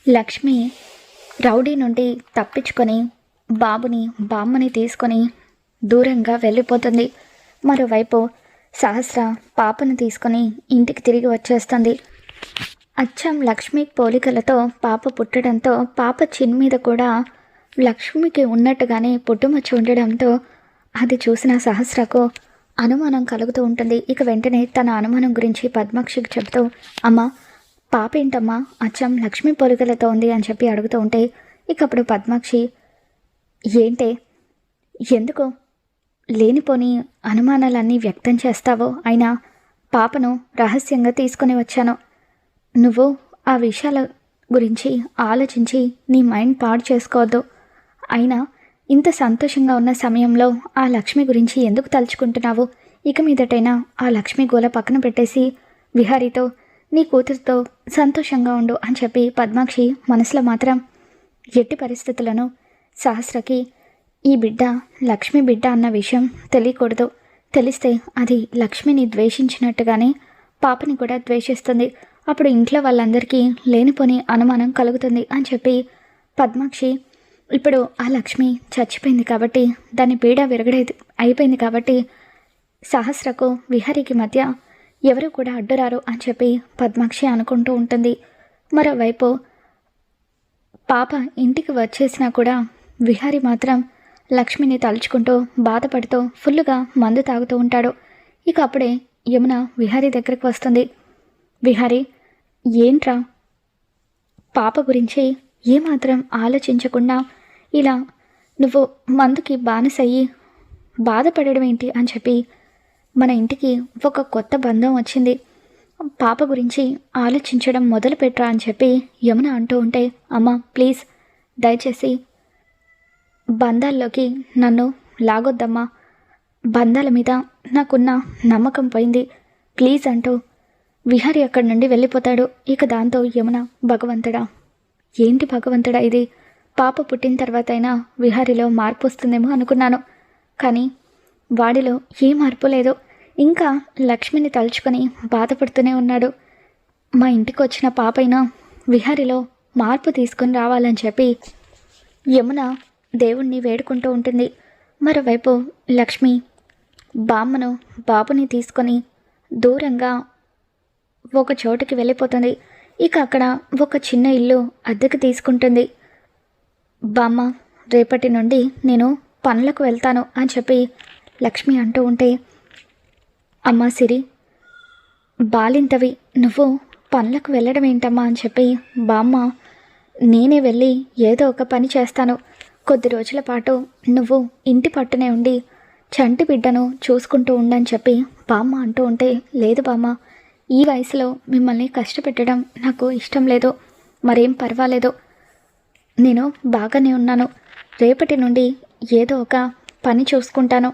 Lakshmi rowdy నుండి తప్పించుకొని బాబుని బామ్మని తీసుకొని దూరంగా వెళ్ళిపోతుంది. మరోవైపు సహస్ర పాపను తీసుకొని ఇంటికి తిరిగి వచ్చేస్తుంది. అచ్చం లక్ష్మి పోలికలతో పాప పుట్టడంతో పాప చిన్ మీద కూడా లక్ష్మికి ఉన్నట్టుగానే పుట్టుమచ్చ ఉండడంతో అది చూసిన సహస్రకు అనుమానం కలుగుతూ ఉంటుంది. ఇక వెంటనే తన అనుమానం గురించి పద్మాక్షికి చెబుతూ, అమ్మ పాప ఏంటమ్మా అచ్చం లక్ష్మీ పోలికలతో ఉంది అని చెప్పి అడుగుతూ ఉంటే, ఇక అప్పుడు పద్మాక్షి, ఏంటే ఎందుకు లేనిపోని అనుమానాలన్నీ వ్యక్తం చేస్తావో, అయినా పాపను రహస్యంగా తీసుకొని వచ్చాను. నువ్వు ఆ విషయాల గురించి ఆలోచించి నీ మైండ్ పాడు చేసుకోవద్దు. అయినా ఇంత సంతోషంగా ఉన్న సమయంలో ఆ లక్ష్మి గురించి ఎందుకు తలుచుకుంటున్నావు? ఇక మీదటైనా ఆ లక్ష్మి గోల పక్కన పెట్టేసి విహారీతో నీ కూతురుతో సంతోషంగా ఉండు అని చెప్పి పద్మాక్షి మనసులో మాత్రం ఎట్టి పరిస్థితులను సహస్రకి ఈ బిడ్డ లక్ష్మి బిడ్డ అన్న విషయం తెలియకూడదు. తెలిస్తే అది లక్ష్మిని ద్వేషించినట్టుగానే పాపని కూడా ద్వేషిస్తుంది. అప్పుడు ఇంట్లో వాళ్ళందరికీ లేనిపోని అనుమానం కలుగుతుంది అని చెప్పి పద్మాక్షి, ఇప్పుడు ఆ లక్ష్మి చచ్చిపోయింది కాబట్టి దాని పీడ అయిపోయింది కాబట్టి సహస్రకు విహారికి మధ్య ఎవరు కూడా అడ్డురారు అని చెప్పి పద్మాక్షి అనుకుంటూ ఉంటుంది. మరోవైపు పాప ఇంటికి వచ్చేసినా కూడా విహారి మాత్రం లక్ష్మిని తలుచుకుంటూ బాధపడుతూ ఫుల్లుగా మందు తాగుతూ ఉంటాడు. ఇక అప్పుడే యమున విహారీ దగ్గరికి వస్తుంది. విహారీ, ఏంట్రా పాప గురించి ఏమాత్రం ఆలోచించకుండా ఇలా నువ్వు మందుకి బానిసయ్యి బాధపడడం ఏంటి అని చెప్పి, మన ఇంటికి ఒక కొత్త బంధం వచ్చింది, పాప గురించి ఆలోచించడం మొదలుపెట్రా అని చెప్పి యమున అంటూ ఉంటే, అమ్మ ప్లీజ్ దయచేసి బంధాల్లోకి నన్ను లాగొద్దమ్మా, బంధాల మీద నాకున్న నమ్మకం పోయింది ప్లీజ్ అంటూ విహారి అక్కడి నుండి వెళ్ళిపోతాడు. ఇక దాంతో యమున, భగవంతుడా ఏంటి భగవంతుడా ఇది, పాప పుట్టిన తర్వాత అయినా విహారిలో మార్పు వస్తుందేమో అనుకున్నాను, కానీ వాడిలో ఏ మార్పు లేదు, ఇంకా లక్ష్మిని తలుచుకొని బాధపడుతూనే ఉన్నాడు. మా ఇంటికి వచ్చిన పాపైనా విహారిలో మార్పు తీసుకొని రావాలని చెప్పి యమున దేవుణ్ణి వేడుకుంటూ ఉంటుంది. మరోవైపు లక్ష్మి బామ్మను బాబుని తీసుకొని దూరంగా ఒక చోటుకి వెళ్ళిపోతుంది. ఇక అక్కడ ఒక చిన్న ఇల్లు అద్దెకు తీసుకుంటుంది. బామ్మ రేపటి నుండి నేను పనులకు వెళ్తాను అని చెప్పి లక్ష్మి అంటూ ఉంటే, అమ్మా సిరి, బాలింతవి నువ్వు పనులకు వెళ్ళడం ఏంటమ్మా అని చెప్పి, బామ్మ నేనే వెళ్ళి ఏదో ఒక పని చేస్తాను, కొద్ది రోజుల పాటు నువ్వు ఇంటి పట్టునే ఉండి చంటి బిడ్డను చూసుకుంటూ ఉండని చెప్పి బామ్మ అంటూ ఉంటే, లేదు బామ్మ ఈ వయసులో మిమ్మల్ని కష్టపెట్టడం నాకు ఇష్టం లేదు, మరేం పర్వాలేదు, నేను బాగానే ఉన్నాను, రేపటి నుండి ఏదో ఒక పని చూసుకుంటాను,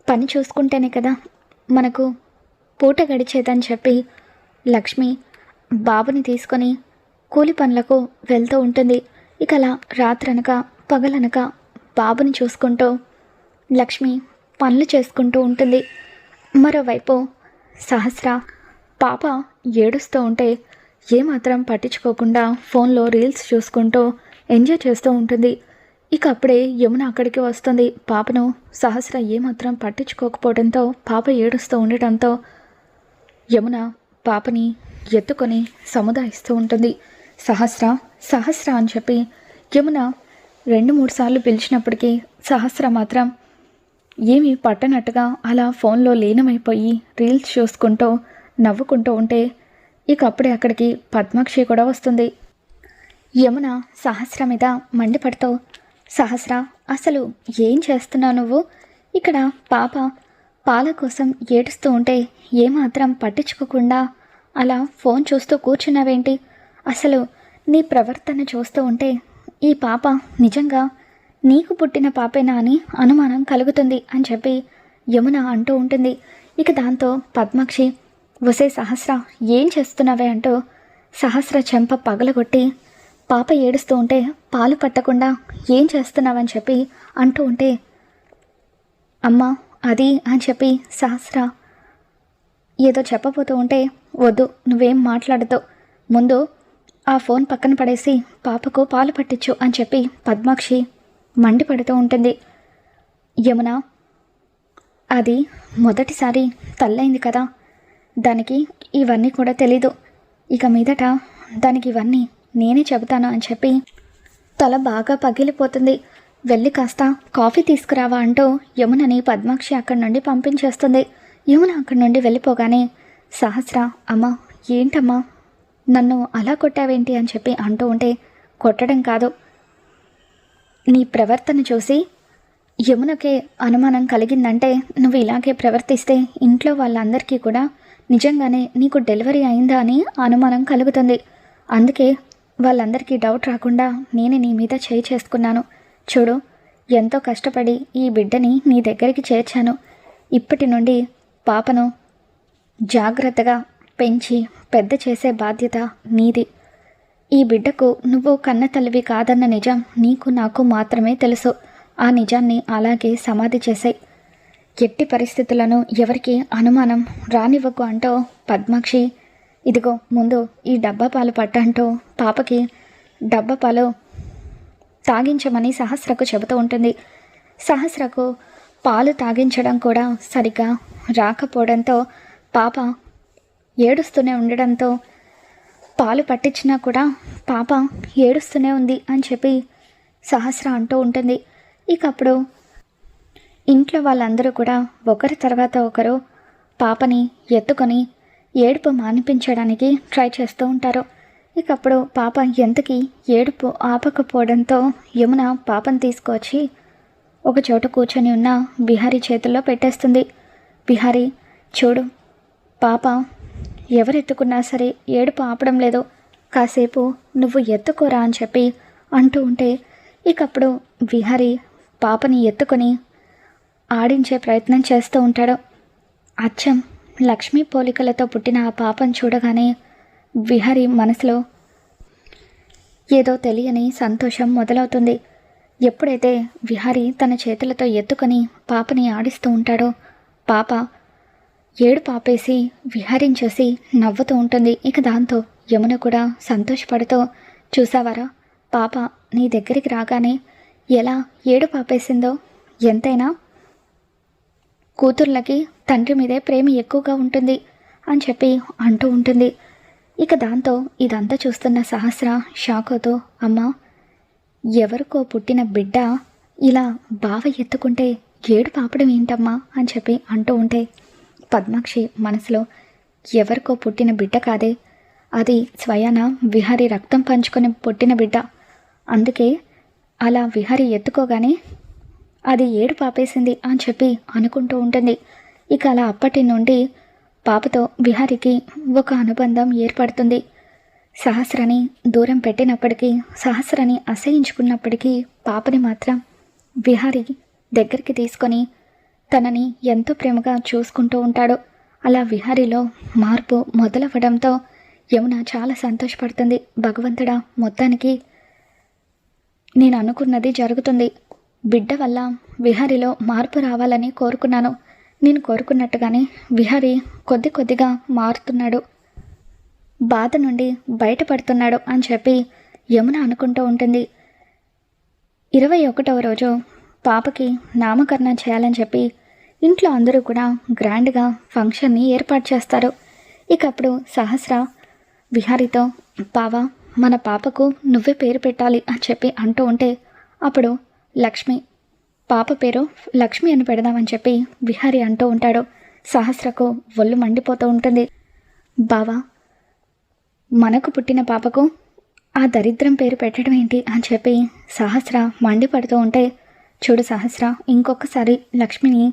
పని చూసుకుంటేనే కదా మనకు పూట గడిచేదని చెప్పి లక్ష్మి బాబుని తీసుకొని కూలి పనులకు వెళ్తూ ఉంటుంది. ఇక అలా రాత్రనక పగలనక బాబుని చూసుకుంటూ లక్ష్మి పనులు చేసుకుంటూ ఉంటుంది. మరోవైపు సహస్ర పాప ఏడుస్తూ ఉంటే ఏమాత్రం పట్టించుకోకుండా ఫోన్లో రీల్స్ చూసుకుంటూ ఎంజాయ్ చేస్తూ ఉంటుంది. ఇక అప్పుడే యమున అక్కడికి వస్తుంది. పాపను సహస్ర ఏమాత్రం పట్టించుకోకపోవడంతో పాప ఏడుస్తూ ఉండటంతో యమున పాపని ఎత్తుకొని సముదాయిస్తూ ఉంటుంది. సహస్ర సహస్ర అని చెప్పి యమున 2-3 సార్లు పిలిచినప్పటికీ సహస్ర మాత్రం ఏమీ పట్టనట్టుగా అలా ఫోన్లో లీనమైపోయి రీల్స్ చూసుకుంటూ నవ్వుకుంటూ ఉంటే, ఇక అప్పుడే అక్కడికి పద్మాక్షి కూడా వస్తుంది. యమున సహస్ర మీద మండిపడుతూ, సహస్ర అసలు ఏం చేస్తున్నావు నువ్వు? ఇక్కడ పాప పాల కోసం ఏడుస్తూ ఉంటే ఏమాత్రం పట్టించుకోకుండా అలా ఫోన్ చూస్తూ కూర్చున్నావేంటి? అసలు నీ ప్రవర్తన చూస్తూ ఉంటే ఈ పాప నిజంగా నీకు పుట్టిన పాపేనా అని అనుమానం కలుగుతుంది అని చెప్పి యమున అంటూ ఉంటుంది. ఇక దాంతో పద్మాక్షి, వసే సహస్ర ఏం చేస్తున్నావే అంటూ సహస్ర చెంప పగలగొట్టి, పాప ఏడుస్తూ ఉంటే పాలు పట్టకుండా ఏం చేస్తున్నావని చెప్పి అంటూ ఉంటే, అమ్మా అది అని చెప్పి సహస్ర ఏదో చెప్పబోతూ ఉంటే, వద్దు నువ్వేం మాట్లాడతావు, ముందు ఆ ఫోన్ పక్కన పడేసి పాపకు పాలు పట్టించు అని చెప్పి పద్మాక్షి మండిపడుతూ ఉంటుంది. యమున, అది మొదటిసారి తల్లైంది కదా, దానికి ఇవన్నీ కూడా తెలీదు. ఇక మీదట దానికి ఇవన్నీ నేనే చెబుతాను అని చెప్పి తల బాగా పగిలిపోతుంది. వెళ్ళి కాస్త కాఫీ తీసుకురావా అంటూ యమునని పద్మాక్షి అక్కడి నుండి పంపించేస్తుంది. యమున అక్కడి నుండి వెళ్ళిపోగానే సహస్ర, అమ్మా ఏంటమ్మా నన్ను అలా కొట్టావేంటి అని చెప్పి అంటూ ఉంటే, కొట్టడం కాదు, నీ ప్రవర్తన చూసి యమునకే అనుమానం కలిగిందంటే నువ్వు ఇలాగే ప్రవర్తిస్తే ఇంట్లో వాళ్ళందరికీ కూడా నిజంగానే నీకు డెలివరీ అయిందా అని అనుమానం కలుగుతుంది. అందుకే వాళ్ళందరికీ డౌట్ రాకుండా నేనే నీ మీద చేయి చేసుకున్నాను. చూడు, ఎంతో కష్టపడి ఈ బిడ్డని నీ దగ్గరికి చేర్చాను. ఇప్పటి నుండి పాపను జాగ్రత్తగా పెంచి పెద్ద చేసే బాధ్యత నీది. ఈ బిడ్డకు నువ్వు కన్న తల్లివి కాదన్న నిజం నీకు నాకు మాత్రమే తెలుసు. ఆ నిజాన్ని అలాగే సమాధి చేసాయి. ఎట్టి పరిస్థితులను ఎవరికి అనుమానం రానివ్వకు అంటూ పద్మాక్షి, ఇదిగో ముందు ఈ డబ్బా పాలు పట్టంటూ పాపకి డబ్బా పాలు తాగించమని సహస్రకు చెబుతూ ఉంటుంది. సహస్రకు పాలు తాగించడం కూడా సరిగ్గా రాకపోవడంతో పాప ఏడుస్తూనే ఉండడంతో పాలు పట్టించినా కూడా పాప ఏడుస్తూనే ఉంది అని చెప్పి సహస్ర అంటూ ఉంటుంది. ఇక అప్పుడు ఇంట్లో వాళ్ళందరూ కూడా ఒకరి తర్వాత ఒకరు పాపని ఎత్తుకొని ఏడుపు మానిపించడానికి ట్రై చేస్తూ ఉంటారు. ఇక అప్పుడు పాప ఎంతకి ఏడుపు ఆపకపోవడంతో యమున పాపను తీసుకొచ్చి ఒక చోట కూర్చొని ఉన్న బిహారీ చేతుల్లో పెట్టేస్తుంది. బిహారీ, చూడు, పాప ఎవరెత్తుకున్నా సరే ఏడుపు ఆపడం లేదు, కాసేపు నువ్వు ఎత్తుకోరా అని చెప్పి అంటూ ఉంటే, ఇకప్పుడు విహారీ పాపని ఎత్తుకొని ఆడించే ప్రయత్నం చేస్తూ ఉంటాడు. అచ్చం లక్ష్మీ పోలికలతో పుట్టిన ఆ పాపను చూడగానే విహారీ మనసులో ఏదో తెలియని సంతోషం మొదలవుతుంది. ఎప్పుడైతే విహారీ తన చేతులతో ఎత్తుకొని పాపని ఆడిస్తూ ఉంటాడో పాప ఏడు పాపేసి విహారీని చూసి నవ్వుతూ ఉంటుంది. ఇక దాంతో యమున కూడా సంతోషపడుతూ, చూసావారా పాప నీ దగ్గరికి రాగానే ఎలా ఏడు పాపేసిందో, ఎంతైనా కూతుర్లకి తండ్రి మీదే ప్రేమ ఎక్కువగా ఉంటుంది అని చెప్పి అంటూ ఉంటుంది. ఇక దాంతో ఇదంతా చూస్తున్న సహస్ర షాక్ అవుతూ, అమ్మా ఎవరికో పుట్టిన బిడ్డ ఇలా బావ ఎత్తుకుంటే ఏడు పాపడం ఏంటమ్మా అని చెప్పి అంటూ ఉంటే పద్మాక్షి మనసులో, ఎవరికో పుట్టిన బిడ్డ కాదే, అది స్వయాన విహారీ రక్తం పంచుకొని పుట్టిన బిడ్డ, అందుకే అలా విహారీ ఎత్తుకోగానే అది ఏడు పాపేసింది అని చెప్పి అనుకుంటూ ఉంటుంది. ఇక అలా అప్పటి నుండి పాపతో విహారీకి ఒక అనుబంధం ఏర్పడుతుంది. సహస్రని దూరం పెట్టినప్పటికీ, సహస్రని అసహించుకున్నప్పటికీ పాపని మాత్రం విహారీ దగ్గరికి తీసుకొని తనని ఎంతో ప్రేమగా చూసుకుంటూ ఉంటాడు. అలా విహారీలో మార్పు మొదలవ్వడంతో యమున చాలా సంతోషపడుతుంది. భగవంతుడా, మొత్తానికి నేను అనుకున్నది జరుగుతుంది. బిడ్డ వల్ల విహారీలో మార్పు రావాలని కోరుకున్నాను. నేను కోరుకున్నట్టుగానే విహారీ కొద్ది కొద్దిగా మారుతున్నాడు, బాధ నుండి బయటపడుతున్నాడు అని చెప్పి యమున అనుకుంటూ ఉంటుంది. 21వ రోజు పాపకి నామకరణం చేయాలని చెప్పి ఇంట్లో అందరూ కూడా గ్రాండ్గా ఫంక్షన్ని ఏర్పాటు చేస్తారు. ఇక అప్పుడు సహస్ర విహారీతో, బావా మన పాపకు నువ్వే పేరు పెట్టాలి అని చెప్పి అంటూ ఉంటే, అప్పుడు లక్ష్మి, పాప పేరు లక్ష్మి అని పెడదామని చెప్పి విహారీ అంటూ ఉంటాడు. సహస్రకు ఒళ్ళు మండిపోతూ ఉంటుంది. బావా, మనకు పుట్టిన పాపకు ఆ దరిద్రం పేరు పెట్టడం ఏంటి అని చెప్పి సహస్ర మండిపడుతూ ఉంటే, చూడు సహస్ర, ఇంకొకసారి లక్ష్మిని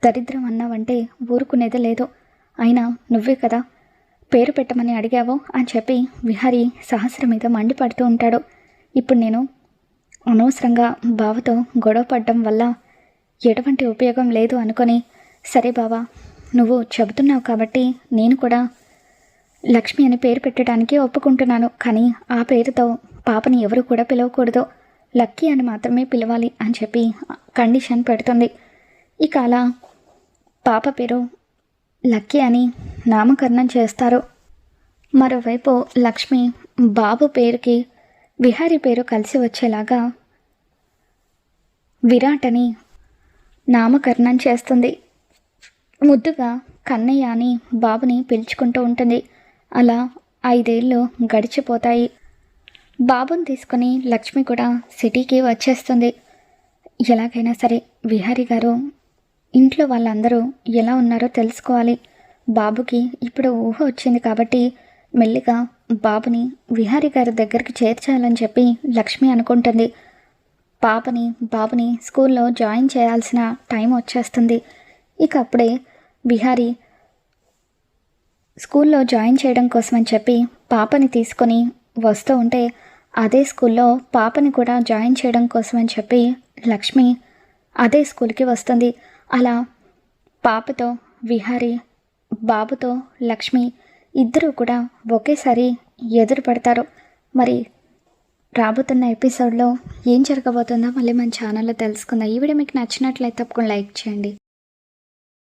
దరిద్రం అన్నావంటే ఊరుకునేదే లేదు. అయినా నువ్వే కదా పేరు పెట్టమని అడిగావు అని చెప్పి విహారీ సహస్ర మీద మండిపడుతూ ఉంటాడు. ఇప్పుడు నేను అనవసరంగా బావతో గొడవ పడడం వల్ల ఎటువంటి ఉపయోగం లేదు అనుకొని, సరే బావా నువ్వు చెబుతున్నావు కాబట్టి నేను కూడా లక్ష్మి అని పేరు పెట్టడానికి ఒప్పుకుంటున్నాను. కానీ ఆ పేరుతో పాపని ఎవరు కూడా పిలవకూడదు, లక్కీ అని మాత్రమే పిలవాలి అని చెప్పి కండిషన్ పెడుతుంది. ఇక అలా పాప పేరు లక్కీ అని నామకరణం చేస్తారు. మరోవైపు లక్ష్మి బాబు పేరుకి విహారీ పేరు కలిసి వచ్చేలాగా విరాట్ అని నామకరణం చేస్తుంది. ముద్దుగా కన్నయ్య అని బాబుని పిలుచుకుంటూ ఉంటుంది. అలా 5 ఏళ్ళు గడిచిపోతాయి. బాబుని తీసుకొని లక్ష్మి కూడా సిటీకి వచ్చేస్తుంది. ఎలాగైనా సరే విహారీ గారు ఇంట్లో వాళ్ళందరూ ఎలా ఉన్నారో తెలుసుకోవాలి. బాబుకి ఇప్పుడు ఊహ వచ్చింది కాబట్టి మెల్లిగా బాబుని విహారీ గారి దగ్గరికి చేర్చాలని చెప్పి లక్ష్మి అనుకుంటుంది. బాబుని స్కూల్లో జాయిన్ చేయాల్సిన టైం వచ్చేస్తుంది. ఇక అప్పుడే విహారీ స్కూల్లో జాయిన్ చేయడం కోసమని చెప్పి పాపని తీసుకొని వస్తూ ఉంటే అదే స్కూల్లో పాపని కూడా జాయిన్ చేయడం కోసమని చెప్పి లక్ష్మి అదే స్కూల్కి వస్తుంది. అలా పాపతో విహారీ, బాబుతో లక్ష్మి ఇద్దరూ కూడా ఒకేసారి ఎదురు పడతారు. మరి రాబోతున్న ఎపిసోడ్లో ఏం జరగబోతుందో మళ్ళీ మన ఛానల్లో తెలుసుకుందాం. ఈ వీడియో మీకు నచ్చినట్లయితే తప్పకుండా లైక్ చేయండి.